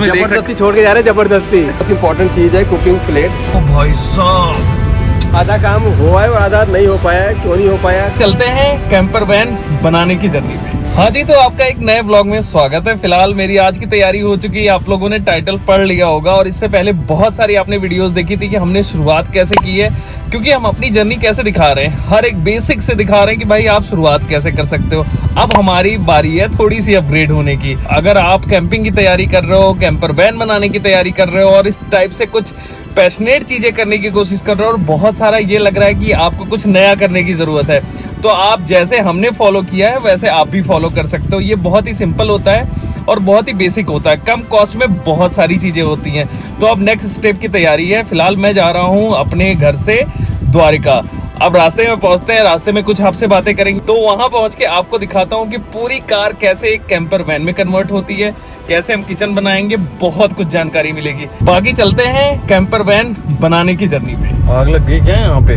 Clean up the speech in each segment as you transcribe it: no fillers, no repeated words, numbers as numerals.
जबरदस्ती छोड़ के जा रहे हैं, जबरदस्ती। बहुत इंपॉर्टेंट चीज है कुकिंग प्लेट। ओ भाई साहब, आधा काम हुआ है और आधा नहीं हो पाया है। क्यों नहीं हो पाया? चलते हैं कैंपर वैन बनाने की जर्नी पे। हाँ जी, तो आपका एक नए ब्लॉग में स्वागत है। फिलहाल मेरी आज की तैयारी हो चुकी है, आप लोगों ने टाइटल पढ़ लिया होगा। और इससे पहले बहुत सारी आपने वीडियोस देखी थी कि हमने शुरुआत कैसे की है, क्योंकि हम अपनी जर्नी कैसे दिखा रहे हैं, हर एक बेसिक से दिखा रहे हैं कि भाई आप शुरुआत कैसे कर सकते हो। अब हमारी बारी है थोड़ी सी अपग्रेड होने की। अगर आप कैंपिंग की तैयारी कर रहे हो, कैंपर वैन बनाने की तैयारी कर रहे हो और इस टाइप से कुछ पैशनेट चीजें करने की कोशिश कर रहे हो और बहुत सारा ये लग रहा है कि आपको कुछ नया करने की जरूरत है, तो आप जैसे हमने फॉलो किया है वैसे आप भी फॉलो कर सकते हो। ये बहुत ही सिंपल होता है और बहुत ही बेसिक होता है, कम कॉस्ट में बहुत सारी चीजें होती हैं। तो अब नेक्स्ट स्टेप की तैयारी है। फिलहाल मैं जा रहा हूँ अपने घर से द्वारिका। अब रास्ते में पहुंचते हैं, रास्ते में कुछ आपसे बातें करेंगे, तो वहां पहुंच के आपको दिखाता हूँ कि पूरी कार कैसे एक कैंपर वैन में कन्वर्ट होती है, कैसे हम किचन बनाएंगे, बहुत कुछ जानकारी मिलेगी। बाकी चलते हैं कैंपर वैन बनाने की जर्नी पे। आग लग गई क्या यहाँ पे?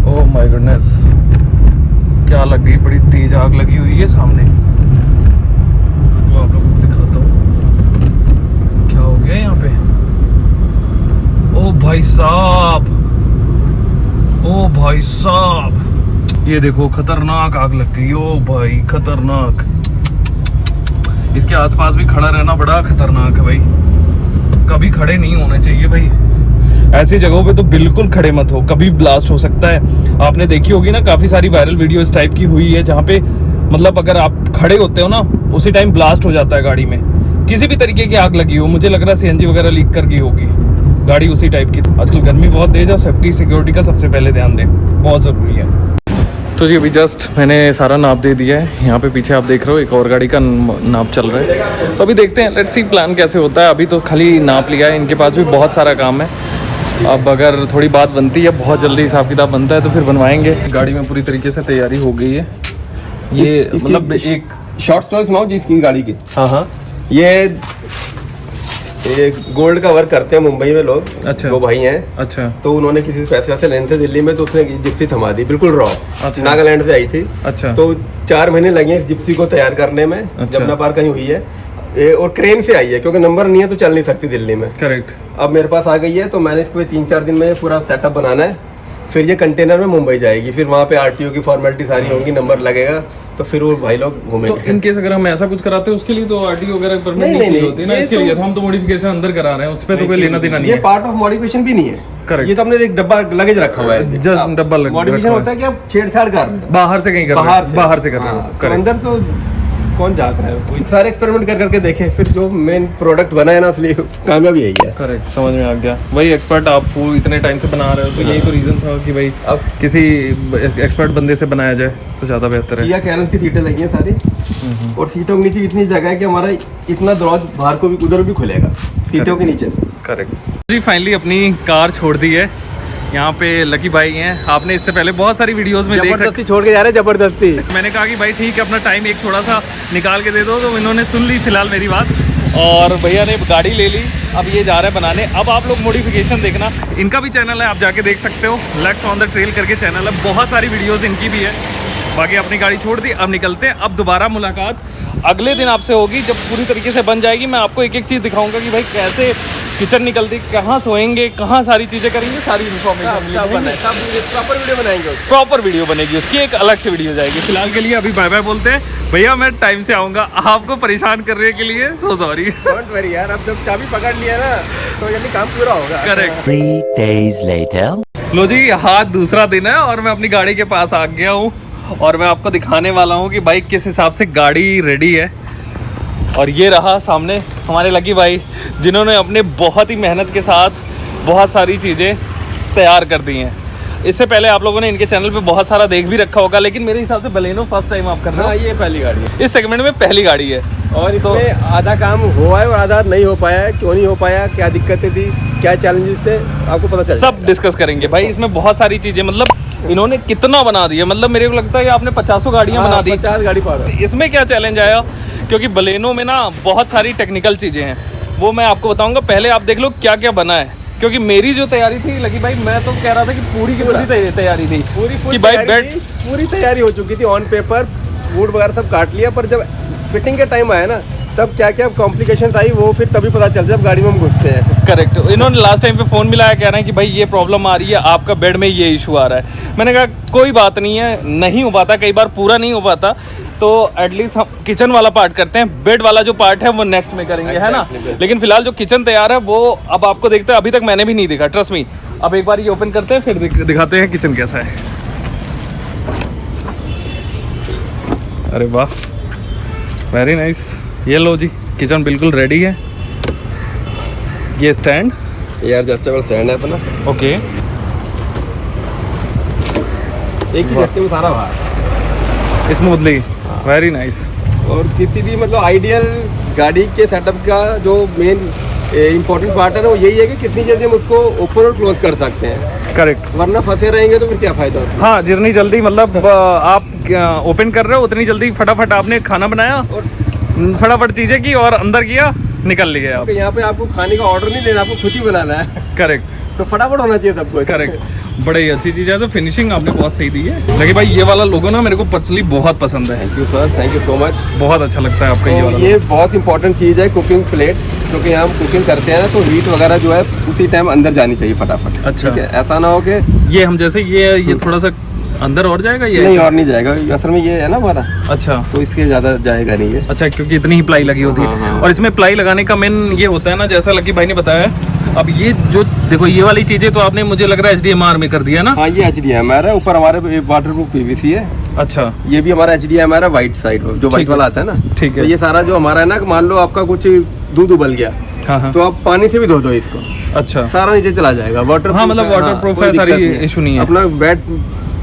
ओह माय गुडनेस, क्या लग गई? बड़ी तेज आग लगी हुई है सामने। आप लोगों को दिखाता हूँ क्या हो गया यहाँ पे। ओ भाई साहब, ओ भाई साहब, ये देखो खतरनाक आग लग गई। ओ भाई खतरनाक, इसके आसपास भी खड़ा रहना बड़ा खतरनाक है भाई। कभी खड़े नहीं होना चाहिए भाई, ऐसी जगहों पे तो बिल्कुल खड़े मत हो, कभी ब्लास्ट हो सकता है। आपने देखी होगी ना, काफी सारी वायरल वीडियो इस टाइप की हुई है जहाँ पे मतलब अगर आप खड़े होते हो ना उसी टाइम ब्लास्ट हो जाता है गाड़ी में। किसी भी तरीके की आग लगी हो, मुझे लग रहा है सीएनजी वगैरह लीक कर गई होगी गाड़ी उसी टाइप की। आजकल गर्मी बहुत तेज है, सेफ्टी सिक्योरिटी का सबसे पहले ध्यान दें, बहुत जरूरी है। तो जी अभी जस्ट मैंने सारा नाप दे दिया है। यहाँ पे पीछे आप देख रहे हो एक और गाड़ी का नाप चल रहा है, तो अभी देखते हैं, लेट्स सी प्लान कैसे होता है। अभी तो खाली नाप लिया है, इनके पास भी बहुत सारा काम है। अब अगर थोड़ी बात बनती है, बहुत जल्दी हिसाब किताब बनता है तो फिर बनवाएंगे। गाड़ी में पूरी तरीके से तैयारी हो गई है। ये मतलब एक शॉर्ट स्टोरी सुनाओ जी इसकी गाड़ी की। हाँ, ये गोल्ड का वर्क करते हैं मुंबई में लोग। अच्छा। दो भाई हैं। अच्छा। तो उन्होंने किसी से पैसे लेने थे दिल्ली में, तो उसने जिप्सी थमा दी, बिल्कुल रॉ। अच्छा। नागालैंड से आई थी। अच्छा। तो 4 महीने लगे इस जिप्सी को तैयार करने में। अच्छा। जमुना पार कहीं हुई है और क्रेन से आई है, क्योंकि नंबर नहीं है तो चल नहीं सकती दिल्ली में। करेक्ट। अब मेरे पास आ गई है, तो मैंने इसको 3-4 दिन में पूरा सेटअप बनाना है। फिर ये कंटेनर में मुंबई जाएगी, फिर वहाँ पे आरटीओ की फॉर्मेलिटी सारी होंगी, नंबर लगेगा, तो फिर वो भाई लोग घूमेंगे। तो इन केस अगर हम ऐसा कुछ कराते हैं उसके लिए तो आरटीओ वगैरह परमिट नहीं चाहिए होती ना, इसके लिए हम तो मॉडिफिकेशन अंदर करा रहे हैं, उस पे तो कोई लेना देना नहीं है। ये पार्ट ऑफ मॉडिफिकेशन भी नहीं है। करेक्ट। ये तो हमने एक डब्बा लगेज रखा हुआ है, जस्ट डब्बा लग मॉडिफिकेशन होता है कि आप छेड़छाड़ कर रहे हैं, बाहर से कहीं कर रहे हैं, बाहर से कर रहे हाँ, हो। तो अंदर तो कौन झांक रहा है? सारे एक्सपेरिमेंट कर करके देखे, फिर जो मेन प्रोडक्ट बना है ना, असली कामयाबी यही है। करेक्ट, समझ में आ गया। वही एक्सपर्ट आप इतने टाइम से बना रहे हो, तो यही तो रीजन था कि भाई अब किसी एक्सपर्ट बंदे से बनाया जाए तो ज्यादा बेहतर है। किया कैरन की सीटें लगी हैं सारी, और सीटों के नीचे इतनी जगह है कि हमारा इतना दरवाजा बाहर को भी उधर भी खुलेगा सीटों के नीचे से। करेक्ट जी, फाइनली अपनी कार छोड़ दी है। यहाँ पे लकी भाई हैं, आपने इससे पहले बहुत सारी वीडियोस में देख जबरदस्ती छोड़ के जा रहे हैं, जबरदस्ती। मैंने कहा कि भाई ठीक है, अपना टाइम एक थोड़ा सा निकाल के दे दो, तो इन्होंने सुन ली फिलहाल मेरी बात, और भैया ने गाड़ी ले ली। अब ये जा रहा है बनाने। अब आप लोग मॉडिफिकेशन देखना, इनका भी चैनल है, आप जाके देख सकते हो, लेट्स ऑन द ट्रेल करके चैनल है, बहुत सारी वीडियोस इनकी भी है। बाकी अपनी गाड़ी छोड़ दी, अब निकलते हैं। अब दोबारा मुलाकात अगले दिन आपसे होगी, जब पूरी तरीके से बन जाएगी। मैं आपको एक एक चीज़ दिखाऊंगा कि भाई कैसे किचन निकलती, कहाँ सोएंगे, कहाँ सारी चीज़ें करेंगे, सारी प्रॉपर वीडियो बनाएंगे, प्रॉपर वीडियो बनेगी, उसकी एक अलग से वीडियो जाएगी। फिलहाल के लिए अभी बाय बाय बोलते हैं। भैया मैं टाइम से आऊँगा, आपको परेशान करने के लिए सो सॉरी। डोंट वरी यार, अब जब चाबी पकड़ लिया ना तो यानी काम पूरा होगा। करेक्ट। 3 days later लो जी, आज दूसरा दिन है और मैं अपनी गाड़ी के पास आ गया हूँ, और मैं आपको दिखाने वाला हूँ कि बाइक किस हिसाब से गाड़ी रेडी है। और ये रहा सामने हमारे लकी भाई, जिन्होंने अपने बहुत ही मेहनत के साथ बहुत सारी चीज़ें तैयार कर दी हैं। इससे पहले आप लोगों ने इनके चैनल पे बहुत सारा देख भी रखा होगा, लेकिन मेरे हिसाब से बलेनो फर्स्ट टाइम आप कर रहे हो। हाँ, ये पहली गाड़ी है, इस सेगमेंट में पहली गाड़ी है, और इसमें आधा काम हुआ है और आधा नहीं हो पाया है। क्यों नहीं हो पाया, क्या दिक्कतें थी, क्या चैलेंजेस थे, आपको पता चल सब डिस्कस करेंगे भाई। इसमें बहुत सारी चीज़ें, मतलब इन्होंने कितना बना दिया, मतलब मेरे को लगता है कि आपने 50 गाड़ियाँ बना दी। 50 गाड़ी पा रहा। इसमें क्या चैलेंज आया, क्योंकि बलेनो में ना बहुत सारी टेक्निकल चीज़ें हैं, वो मैं आपको बताऊंगा। पहले आप देख लो क्या क्या बना है, क्योंकि मेरी जो तैयारी थी लकी भाई, मैं तो कह रहा था कि पूरी की पूरी तैयारी थी, पूरी कि भाई पूरी तैयारी हो चुकी थी, ऑन पेपर वुड वगैरह सब काट लिया, पर जब फिटिंग का टाइम आया ना तब क्या क्या कॉम्प्लिकेशन आई वो फिर तभी पता चलता है जब गाड़ी में हम घुसते हैं। करेक्ट। इन्होंने लास्ट टाइम पे फ़ोन मिलाया, कह रहे हैं कि भाई ये प्रॉब्लम आ रही है, आपका बेड में ये इशू आ रहा है। मैंने कहा कोई बात नहीं है, नहीं हो पाता, कई बार पूरा नहीं हो पाता, तो एटलीस्ट हम किचन वाला पार्ट करते हैं, बेड वाला जो पार्ट है वो नेक्स्ट में करेंगे, है ना। लेकिन फिलहाल जो किचन तैयार है वो अब आपको देखते हैं, अभी तक मैंने भी नहीं देखा, ट्रस्ट मी। अब एक बार ये ओपन करते हैं, फिर दिखाते हैं किचन कैसा है। अरे वाह, वेरी नाइस। ये लो जी, किचन बिल्कुल रेडी है। ये स्टैंड, ये एडजस्टेबल स्टैंड है अपना, ओके, एक ही झटके में सारा बाहर स्मूथली, वेरी नाइस। और किसी भी मतलब आइडियल गाड़ी के सेटअप का जो मेन इम्पोर्टेंट पार्ट है ना वो यही है कि कितनी जल्दी हम उसको ओपन और क्लोज कर सकते हैं। करेक्ट। वरना फंसे रहेंगे तो फिर क्या फायदा उसका। हाँ, जितनी जल्दी मतलब आप ओपन कर रहे हो उतनी जल्दी फटाफट आपने खाना बनाया और फटाफट चीजें की और अंदर किया, निकल लिए आप। यहाँ पे आपको खाने का ऑर्डर नहीं लेना, आपको खुद ही बनाना है, करेक्ट, तो फटाफट होना चाहिए सब कुछ। करेक्ट। बड़ी अच्छी चीज है। तो फिनिशिंग आपने बहुत सही दी है। लेकिन भाई ये वाला लोगो ना मेरे को पर्सनली बहुत पसंद है। Thank you sir, thank you so much. बहुत अच्छा लगता है आपका ये वाला। ये बहुत इंपॉर्टेंट चीज़ है, कुकिंग प्लेट, क्योंकि यहाँ हम कुकिंग करते हैं ना तो हीट वगैरह जो है उसी टाइम अंदर जानी चाहिए फटाफट। अच्छा। ठीक है, ऐसा ना हो कि ये हम जैसे ये थोड़ा सा अंदर और जाएगा ये? नहीं, और नहीं जाएगा, असल में ये है ना हमारा, अच्छा, तो इससे ज़्यादा जाएगा नहीं ये। अच्छा, क्योंकि इतनी ही प्लाई लगी होती है। हाँ। और इसमें प्लाई लगाने का मेन ये होता है ना, जैसा लकी भाई ने बताया है। अब ये जो देखो ये वाली चीजें तो आपने मुझे लग रहा है HDMR में कर दिया ना? हाँ, ये HDMR है, ऊपर हमारे वाटरप्रूफ PVC है। अच्छा, ये भी हमारा HDMR है, वाइट साइड जो वाइट वाला आता है ना। ठीक है। तो ये सारा जो हमारा है ना, मान लो आपका कुछ दूध उबल गया, हाँ, तो आप पानी से भी धो दो इसको, अच्छा, सारा नीचे चला जाएगा। वाटर, हाँ, मतलब वाटरप्रूफ है, सारी इशू नहीं है। अपना बेड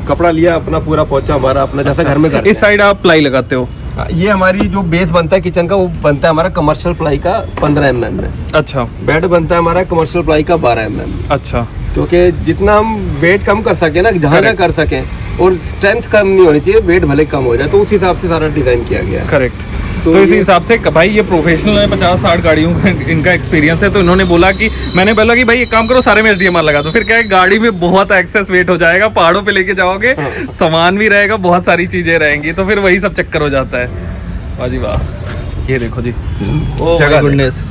कपड़ा लिया, अपना पूरा पोंछा हमारा अपना, जैसा घर में करते हैं। इस साइड आप प्लाई लगाते हो? ये हमारी जो बेस बनता है किचन का, वो बनता है हमारा कमर्शियल प्लाई का 15 mm में। अच्छा। बेड बनता है हमारा कमर्शियल प्लाई का 12 mm। अच्छा, क्योंकि जितना हम वेट कम कर सके ना, जहाँ जहाँ कर सकें, और स्ट्रेंथ कम नहीं होनी चाहिए, वेट भले कम हो जाए, तो उस हिसाब से सारा डिजाइन किया गया है। करेक्ट। तो तो इसी हिसाब से भाई ये प्रोफेशनल है, 50-60 गाड़ियों का इनका एक्सपीरियंस है। तो इन्होंने बोला कि मैंने बोला कि भाई एक काम करो, सारे में HDMR लगा दो। फिर क्या है, गाड़ी में बहुत एक्सेस वेट हो जाएगा, पहाड़ों पे लेके जाओगे, सामान भी रहेगा, बहुत सारी चीजें रहेंगी, तो फिर वही सब चक्कर हो जाता है। वाह जी वाह, ये देखो जी, जगह गुडनेस।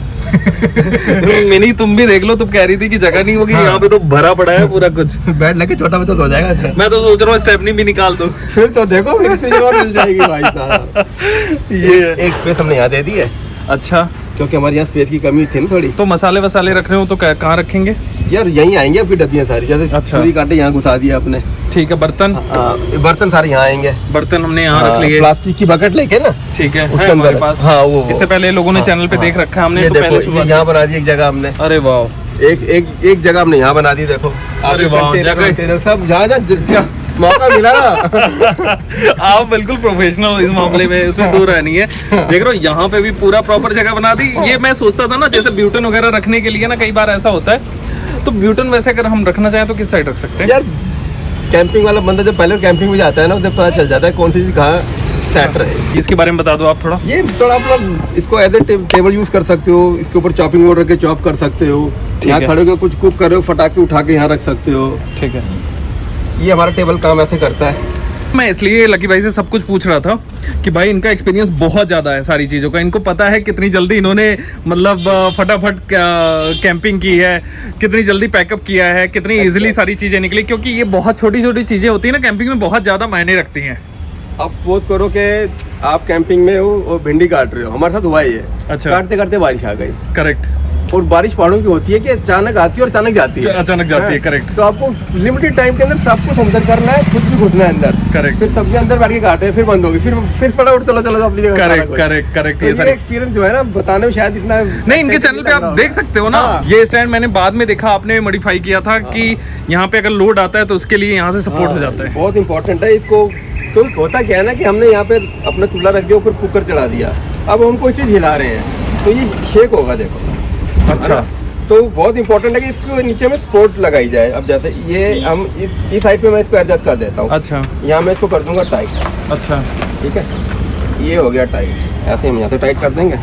मिनी तुम भी देख लो, तुम कह रही थी कि जगह नहीं होगी, यहाँ पे तो भरा पड़ा है पूरा कुछ। बेड लगे छोटा बच्चा हो जाएगा अंदर। मैं तो सोच रहा हूँ स्टेपनी भी निकाल दो। फिर तो देखो, फिर इतनी जगह मिल जाएगी भाई साहब। ये एक स्पेस हमने यहाँ दे दी है, अच्छा, क्योंकि हमारे यहाँ स्पेस की कमी थी ना थोड़ी। तो मसाले वसाले रख रहे हो तो कहाँ रखेंगे? यार यहीं आएंगे आपकी डब्बियाँ सारी, जैसे अच्छा। छुरी कांटे यहाँ घुसा दिया आपने। ठीक है। बर्तन? बर्तन सारे यहाँ आएंगे, बर्तन हमने यहाँ रख लिए। प्लास्टिक की बकेट लेके ना, ठीक है, उसके है हमारे अंदर। पास। हाँ, वो इससे पहले लोगों ने चैनल पे देख रखा है हमने, ये तो देखो, पहले ये शुरुआत। यहाँ बना दी एक जगह हमने। अरे वाह, एक जगह हमने यहाँ बना दी, देखो। अरे वाह, कंटेनर सब जहाँ मौका मिला ना। आप बिल्कुल प्रोफेशनल हो इस मामले में, उसमें दूर रहनी है। देख रहे हो यहाँ पे भी पूरा प्रॉपर जगह बना दी। ये मैं सोचता था ना, जैसे ब्यूटन वगैरह रखने के लिए ना, कई बार ऐसा होता है, तो ब्यूटन वैसे अगर हम रखना चाहें तो किस साइड रख सकते हैं? यार कैंपिंग वाला बंदा जब पहले कैंपिंग में जाता है ना, उसे पता चल जाता है कौन सी चीज कहाँ सेट रहे। इसके बारे में बता दो आप थोड़ा। ये थोड़ा अपना इसको एज ए टेबल यूज कर सकते हो, इसके ऊपर चॉपिंग बोर्ड रख के चॉप कर सकते हो। यहाँ है। खड़े होकर कुछ कुक कर रहे हो, फटाक से उठा के यहाँ रख सकते हो। ठीक है। ये हमारा टेबल काम ऐसे करता है। मैं इसलिए लकी भाई से सब कुछ पूछ रहा था कि भाई इनका एक्सपीरियंस बहुत ज़्यादा है सारी चीज़ों का। इनको पता है कितनी जल्दी इन्होंने मतलब फटाफट कैंपिंग की है, कितनी जल्दी पैकअप किया है, कितनी इजीली सारी चीज़ें निकली, क्योंकि ये बहुत छोटी छोटी चीज़ें होती है ना, कैंपिंग में बहुत ज़्यादा मायने रखती हैं। अब सपोज करो कि आप कैंपिंग में हो और भिंडी काट रहे हो, हमारे साथ हुआ ही है। अच्छा। काटते काटते बारिश आ गई। करेक्ट। और बारिश पहाड़ों की होती है कि अचानक आती है और अचानक जाती है। अचानक जाती है, करेक्ट। तो आपको लिमिटेड टाइम के अंदर सब कुछ अंदर करना है, खुद भी घुसना है अंदर। करेक्ट। फिर सब्जी अंदर बैठ के काटे हैं, फिर बंद होगी, फिर फटाफट चलो चलो अपनी जगह। करेक्ट। ये एक्सपीरियंस जो है ना, बताने में शायद इतना नहीं, इनके चैनल पे आप देख सकते हो ना। हाँ। ये स्टैंड मैंने बाद में देखा, आपने मॉडिफाई किया था कि यहाँ पे अगर लोड आता है तो उसके लिए यहाँ से सपोर्ट हो जाता है। बहुत इंपॉर्टेंट है इसको। तो होता क्या है ना कि हमने यहाँ पे अपना चूल्हा रख दिया, ऊपर कुकर चढ़ा दिया, अब हम कोई चीज हिला रहे हैं तो ये शेक होगा, देखो। अच्छा। तो बहुत इंपॉर्टेंट है कि इसको नीचे में सपोर्ट लगाई जाए। अब जैसे ये हम इस साइड पे मैं इसको एडजस्ट कर देता हूँ। अच्छा। यहाँ मैं इसको कर दूंगा टाइट। अच्छा। ठीक है, ये हो गया टाइट। ऐसे हम यहाँ से टाइट कर देंगे।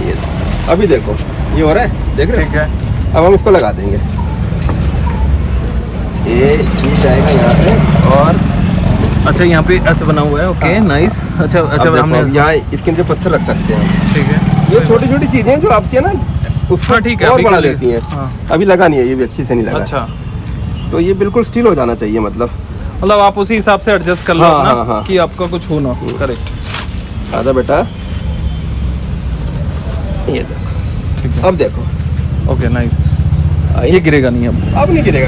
ये अभी देखो ये हो रहा है, देख रहे हो? ठीक है। अब हम इसको लगा देंगे, ये जाएगा यहाँ पे और अच्छा यहाँ पे ऐसे बना हुआ है, ओके नाइस। अच्छा अब अच्छा देखो, हमने अब यहाँ इसके नीचे पत्थर रख सकते हैं। ठीक है, ये छोटी छोटी चीजें हैं जो आपके ना उसको हाँ, ठीक है, और अभी बढ़ा कर लिए। देती हैं। हाँ। अभी लगा नहीं है, ये भी अच्छी से नहीं लगा। अच्छा तो ये बिल्कुल स्टील हो जाना चाहिए, मतलब आप उसी हिसाब से एडजस्ट कर लो हाँ, अपना, हाँ, हाँ। कि आपका कुछ हो ना। करेक्ट। आजा बेटा, ये देखो, ठीक है, अब देखो, ओके नाइस। ये गिरेगा नहीं अब। नहीं गिरेगा।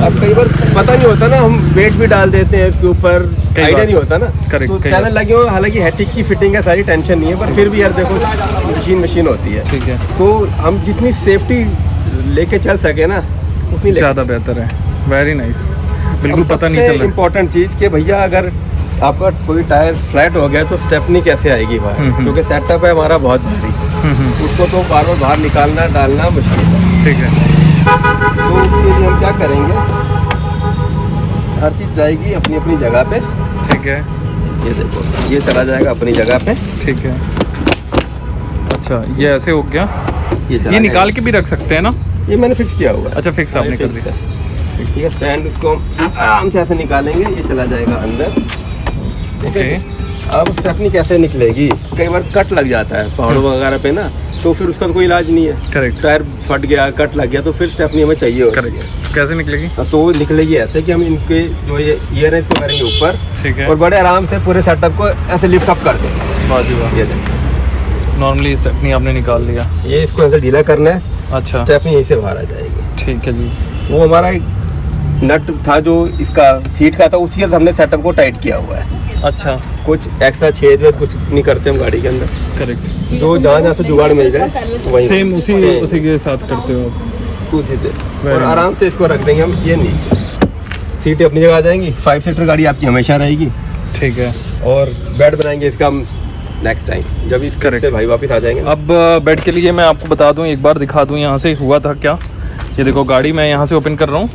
अब कई बार पता नहीं होता ना, हम वेट भी डाल देते हैं इसके ऊपर, कई आइडिया बार। नहीं होता ना। Correct, तो कई चैनल बार। लगे हो, हालांकि हैटिक की फिटिंग है, सारी टेंशन नहीं है, पर फिर भी यार देखो मशीन होती है। ठीक है, तो हम जितनी सेफ्टी लेके चल सके ना उतनी ले। ज़्यादा बेहतर है। वेरी नाइस, बिल्कुल पता नहीं चल रहा। इम्पोर्टेंट चीज़ कि भैया अगर आपका कोई टायर फ्लैट हो गया तो स्टेपनी कैसे आएगी बाहर, क्योंकि सेटअप है हमारा बहुत भारी, उसको तो बार बार बाहर निकालना डालना मुश्किल है। ठीक है, तो उसके लिए हम क्या करेंगे, हर चीज़ जाएगी अपनी अपनी जगह पे। ठीक है, ये देखो, ये चला जाएगा अपनी जगह पे। ठीक है। अच्छा ये ऐसे हो गया, ये चला ये निकाल जाएगा। के भी रख सकते हैं ना? ये मैंने फिक्स किया हुआ है। अच्छा फिक्स आपने कर फिक्स दिया। है। ठीक है, स्टैंड उसको आराम से ऐसे निकालेंगे, ये चला जाएगा अंदर। ठीक है। अब स्टेपनी कैसे निकलेगी, कई बार कट लग जाता है पहाड़ों वगैरह पे ना, तो फिर उसका तो कोई इलाज नहीं है। करेक्ट, टायर फट गया, कट लग गया, तो फिर स्टेपनी हमें चाहिए होती है। करेक्ट। कैसे निकलेगी? तो वो निकलेगी ऐसे कि हम इनके जो ये ईयर है इसको करेंगे ऊपर, ठीक है, और बड़े आराम से पूरे सेटअप को ऐसे लिफ्ट अप कर देंगे। वाह जी वाह। ये देखो, नॉर्मली स्टेपनी आपने निकाल लिया। ये इसको ऐसे ढीला करना है, अच्छा स्टेपनी यहीं से बाहर आ जाएगी। ठीक है जी। वो हमारा एक नट था जो इसका सीट का था, उसी से हमने सेटअप को टाइट किया हुआ है। अच्छा कुछ एक्स्ट्रा छेद वेद कुछ नहीं करते हम गाड़ी के अंदर, करेक्ट, जो जहाँ से जुगाड़ मिल जाए वहीं सेम उसी के साथ करते हो आप। उसी से, और आराम से इसको रख देंगे हम। ये नीचे सीटें अपनी जगह आ जाएंगी, 5 सीटर गाड़ी आपकी हमेशा रहेगी। ठीक है, और बेड बनाएंगे इसका हम नेक्स्ट टाइम जब इस Correct. से भाई वापस आ जाएंगे। अब बेड के लिए मैं आपको बता दूं, एक बार दिखा दूं यहाँ से हुआ था क्या। ये देखो गाड़ी मैं यहाँ से ओपन कर रहा हूँ,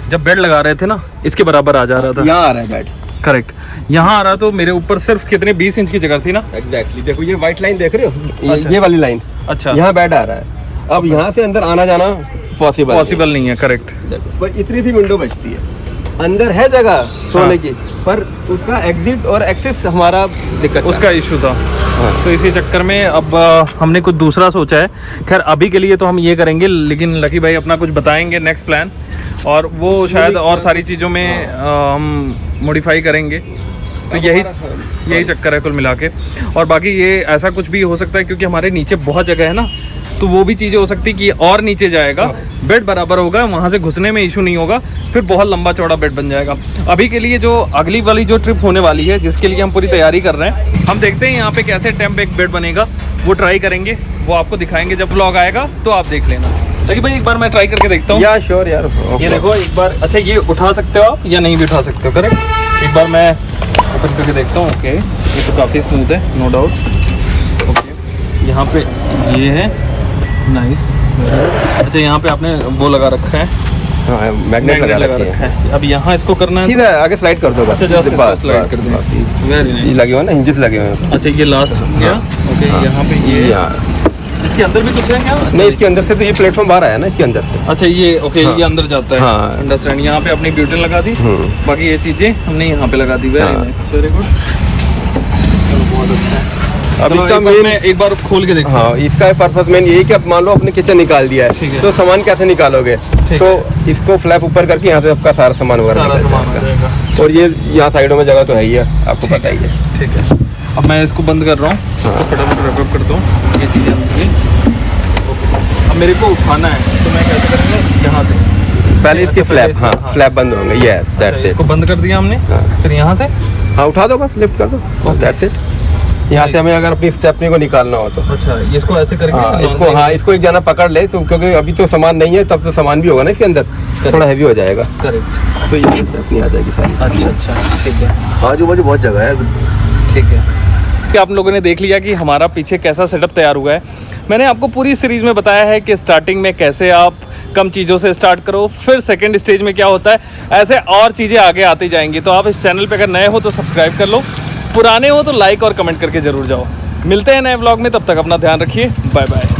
जब बेड लगा रहे थे ना इसके बराबर आ जा रहा था। यहाँ आ रहा है बेड, करेक्ट, यहाँ आ रहा तो मेरे ऊपर सिर्फ कितने 20 इंच की जगह थी ना। एग्जैक्टली। देखो ये व्हाइट लाइन देख रहे हो, अच्छा। ये वाली लाइन, अच्छा यहाँ बेड आ रहा है। अब यहाँ से अंदर आना जाना पॉसिबल नहीं है। करेक्ट, पर इतनी सी विंडो बचती है, अंदर है जगह सोने की, पर उसका एग्जिट और एक्सेस हमारा दिक्कत उसका इशू था। तो इसी चक्कर में अब हमने कुछ दूसरा सोचा है। खैर अभी के लिए तो हम ये करेंगे, लेकिन लकी भाई अपना कुछ बताएंगे नेक्स्ट प्लान, और वो शायद और सारी चीज़ों में हम मॉडिफाई करेंगे। तो यही चक्कर है कुल मिला के। और बाकी ये ऐसा कुछ भी हो सकता है क्योंकि हमारे नीचे बहुत जगह है ना, तो वो भी चीज़ें हो सकती है कि और नीचे जाएगा, बेड बराबर होगा, वहाँ से घुसने में इशू नहीं होगा, फिर बहुत लंबा चौड़ा बेड बन जाएगा। अभी के लिए जो अगली वाली जो ट्रिप होने वाली है, जिसके लिए हम पूरी तैयारी कर रहे हैं, हम देखते हैं यहाँ पे कैसे टेम्प एक बेड बनेगा, वो ट्राई करेंगे, वो आपको दिखाएंगे जब व्लॉग आएगा, तो आप देख लेना। लेकिन भाई एक बार मैं ट्राई करके देखता हूँ। या श्योर यार। ये देखो एक बार, अच्छा ये उठा सकते हो आप या नहीं भी उठा सकते हो, करेक्ट। एक बार मैं ओपन करके देखता हूँ। ओके, ये तो काफ़ी स्मूथ है, नो डाउट। ओके, यहाँ पे ये है, नाइस। अच्छा यहाँ पे आपने वो लगा रखा है, हाँ, मैग्नेट लगा रखा है। अब यहाँ इसको करना है। सीधा आगे स्लाइड कर दो बस। अच्छा जस्ट बस, स्लाइड बस, कर दें। बस। वेरी ये नाइस। लगे हुए ना, हिंजेस लगे हुए हैं। अच्छा ये लास्ट गया। ओके, यहाँ पे ये यहाँ इसके अंदर भी कुछ है क्या? नहीं, इसके अंदर से तो ये प्लेटफॉर्म बाहर आया ना, इसके अंदर से। अच्छा ये ओके, ये अंदर जाता है। हाँ। अंडरस्टैंड। यहाँ पे अपनी ब्यूटन लगा दी, बाकी ये चीजें हमने यहाँ पे लगा दी। वेरी नाइस, वेरी गुड, बहुत अच्छा है। अब चलो, इसका एक बार मेन, मैं एक बार खोल के देखता हूँ। हाँ, इसका पर्पस मेन यही कि अब मान लो आपने किचन निकाल दिया ठीक है। है, तो सामान कैसे निकालोगे, ठीक तो इसको फ्लैप ऊपर करके यहाँ से आपका सारा सामान वगैरह सारा निकल सामान हो जाएगा। जाएगा। और ये यहाँ साइडों में जगह तो है ही है, आपको पता ही है। ठीक है, अब मैं इसको बंद कर रहा हूँ, इसको फटाफट रैप करता हूँ। ये चीज़ें अंदर, अब मेरे को उठाना है, तो मैं कैसे करूँगा? यहाँ से पहले इसके अच्छा, फ्लैप, इसके, हाँ, हाँ। फ्लैप बंद होंगे। ये अच्छा, दैट्स इट। इसको बंद कर दिया हमने, फिर यहाँ से हाँ, उठा दो बस, लिफ्ट कर दो, दैट्स इट। यहाँ से हमें अगर अपनी स्टेपनी को निकालना हो तो, अच्छा ये इसको ऐसे करके हाँ, फिर इसको, बांध हाँ, इसको एक जना पकड़ ले, तो क्योंकि अभी तो सामान नहीं है, तब तो सामान भी होगा ना इसके अंदर, थोड़ा हैवी हो जाएगा, देंगे। करेक्ट। तो ये स्टेपनी आ जाएगी सारी। अच्छा अच्छा, ठीक है, आजू बाजू बहुत जगह है। ठीक है। कि आप लोगों ने देख लिया कि हमारा पीछे कैसा सेटअप तैयार हुआ है। मैंने आपको पूरी सीरीज़ में बताया है कि स्टार्टिंग में कैसे आप कम चीज़ों से स्टार्ट करो, फिर सेकंड स्टेज में क्या होता है, ऐसे और चीज़ें आगे आती जाएंगी। तो आप इस चैनल पे अगर नए हो तो सब्सक्राइब कर लो, पुराने हो तो लाइक और कमेंट करके ज़रूर जाओ। मिलते हैं नए व्लॉग में, तब तक अपना ध्यान रखिए, बाय बाय।